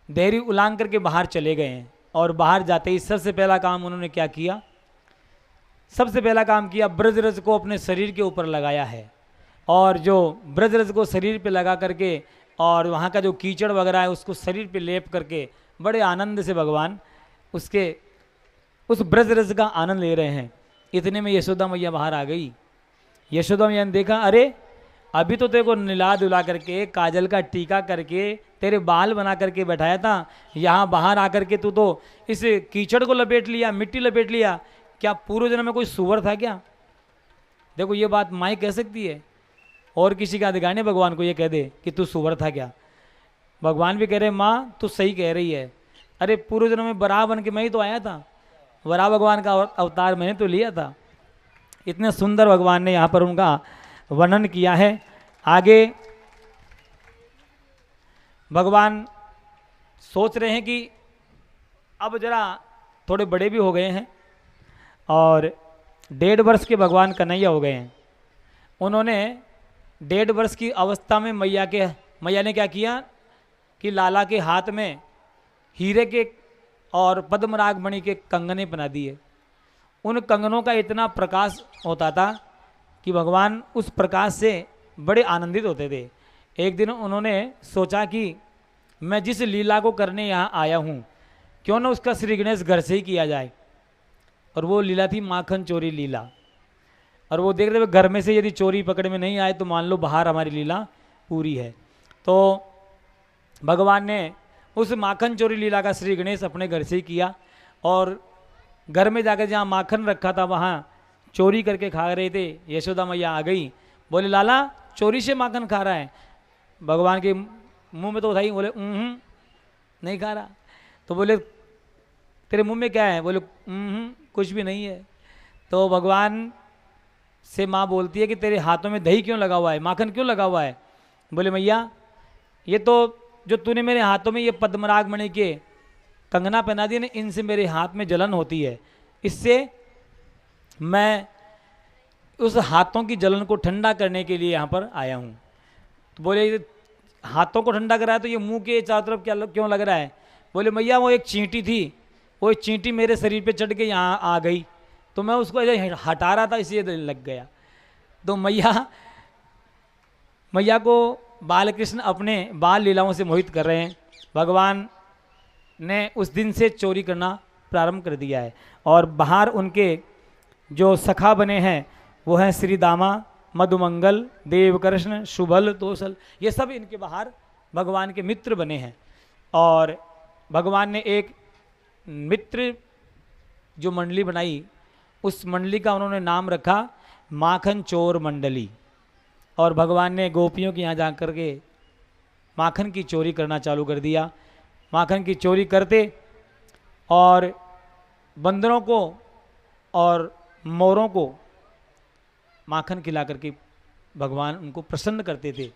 देहरी oolong करके बाहर चले गए हैं। और बाहर जाते ही सबसे पहला काम उन्होंने क्या किया, सबसे पहला काम किया, ब्रजरज को अपने शरीर के ऊपर लगाया है। और जो ब्रजरज को शरीर पे लगा करके और वहाँ का जो कीचड़ वगैरह है उसको शरीर पे लेप करके बड़े आनंद से भगवान उसके उस ब्रजरज का आनंद ले रहे हैं। इतने में यशोदा मैया बाहर आ गई। यशोदा मैया ने देखा, अरे अभी तो तेरे को निला दुला करके काजल का टीका करके तेरे बाल बना करके बैठाया था, यहाँ बाहर आकर के तू तो इस कीचड़ को लपेट लिया, मिट्टी लपेट लिया। क्या पूर्व जन्म में कोई सुअर था क्या? देखो ये बात माई कह सकती है, और किसी का अधिकार नहीं भगवान को ये कह दे कि तू सुअर था क्या। भगवान भी कह रहे माँ तू सही कह रही है। अरे पूर्व जन्म में बराह बन के मैं ही तो आया था, बराह भगवान का अवतार मैंने तो लिया था। इतने सुंदर भगवान ने यहाँ पर उनका वर्णन किया है। आगे भगवान सोच रहे हैं कि अब जरा थोड़े बड़े भी हो गए हैं और 1.5 वर्ष के भगवान कन्हैया हो गए हैं। उन्होंने 1.5 वर्ष की अवस्था में मैया ने क्या किया कि लाला के हाथ में हीरे के और पद्मराग मणि के कंगने बना दिए। उन कंगनों का इतना प्रकाश होता था कि भगवान उस प्रकाश से बड़े आनंदित होते थे। एक दिन उन्होंने सोचा कि मैं जिस लीला को करने यहाँ आया हूँ क्यों ना उसका श्री गणेश घर से ही किया जाए। और वो लीला थी माखन चोरी लीला। और वो देख रहे थे घर में से यदि चोरी पकड़ में नहीं आए तो मान लो बाहर हमारी लीला पूरी है। तो भगवान ने उस माखन चोरी लीला का श्री गणेश अपने घर से ही किया। और घर में जाकर जहाँ माखन रखा था वहाँ चोरी करके खा रहे थे। यशोदा मैया आ गई, बोले लाला चोरी से माखन खा रहा है। भगवान के मुंह में तो उठाई, बोले नहीं खा रहा। तो बोले तेरे मुंह में क्या है? बोले कुछ भी नहीं है। तो भगवान से माँ बोलती है कि तेरे हाथों में दही क्यों लगा हुआ है, माखन क्यों लगा हुआ है? बोले मैया ये तो जो तूने मेरे हाथों में ये पद्मराग मणि के कंगना पहना दिए ना, इनसे मेरे हाथ में जलन होती है, इससे मैं उस हाथों की जलन को ठंडा करने के लिए यहाँ पर आया हूँ। तो बोले हाथों को ठंडा कराया तो ये मुंह के चारों तरफ क्या क्यों लग रहा है? बोले मैया वो एक चींटी थी, वो एक चींटी मेरे शरीर पे चढ़ के यहाँ आ गई तो मैं उसको ऐसे हटा रहा था इसलिए लग गया। तो मैया को बाल कृष्ण अपने बाल लीलाओं से मोहित कर रहे हैं। भगवान ने उस दिन से चोरी करना प्रारंभ कर दिया है। और बाहर उनके जो सखा बने हैं वो हैं श्री दामा, मधुमंगल, देवकृष्ण, शुभल, तोसल, ये सब इनके बाहर भगवान के मित्र बने हैं। और भगवान ने एक मित्र जो मंडली बनाई उस मंडली का उन्होंने नाम रखा माखन चोर मंडली। और भगवान ने गोपियों के यहाँ जा कर के माखन की चोरी करना चालू कर दिया। माखन की चोरी करते और बंदरों को और मोरों को माखन खिला करके भगवान उनको प्रसन्न करते थे।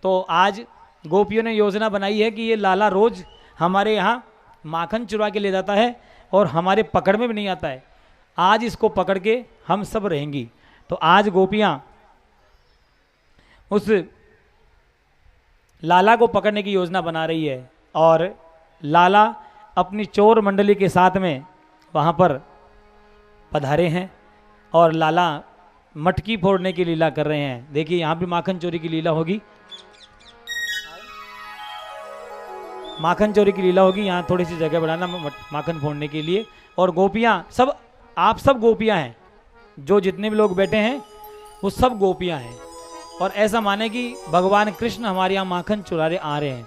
तो आज गोपियों ने योजना बनाई है कि ये लाला रोज हमारे यहाँ माखन चुरा के ले जाता है और हमारे पकड़ में भी नहीं आता है। आज इसको पकड़ के हम सब रहेंगी। तो आज गोपियाँ उस लाला को पकड़ने की योजना बना रही है और लाला अपनी चोर मंडली के साथ में वहाँ पर पधारे हैं और लाला मटकी फोड़ने की लीला कर रहे हैं। देखिए यहाँ भी माखन चोरी की लीला होगी, माखन चोरी की लीला होगी। यहाँ थोड़ी सी जगह बनाना माखन फोड़ने के लिए। और गोपियाँ सब, आप सब गोपियाँ हैं, जो जितने भी लोग बैठे हैं वो सब गोपियाँ हैं। और ऐसा माने कि भगवान कृष्ण हमारे यहाँ माखन चुराने आ रहे हैं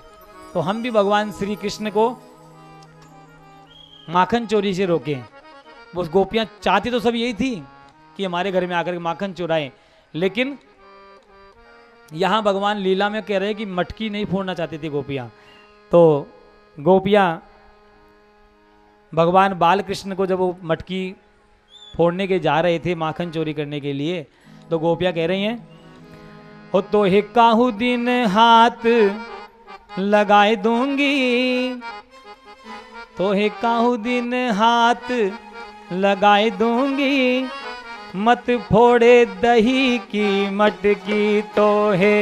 तो हम भी भगवान श्री कृष्ण को माखन चोरी से रोकें। वो गोपियाँ चाहती तो सब यही थी कि हमारे घर में आकर के माखन चुराएं, लेकिन यहाँ भगवान लीला में कह रहे हैं कि मटकी नहीं फोड़ना चाहती थी गोपियाँ। तो गोपियाँ भगवान बाल कृष्ण को जब वो मटकी फोड़ने के जा रहे थे माखन चोरी करने के लिए तो गोपियाँ कह रही हैं हो तो हिकाहू दिन हाथ लगाए दूंगी, तो हिकाहू दिन हाथ लगाए दूंगी, मत फोड़े दही की मटकी तो है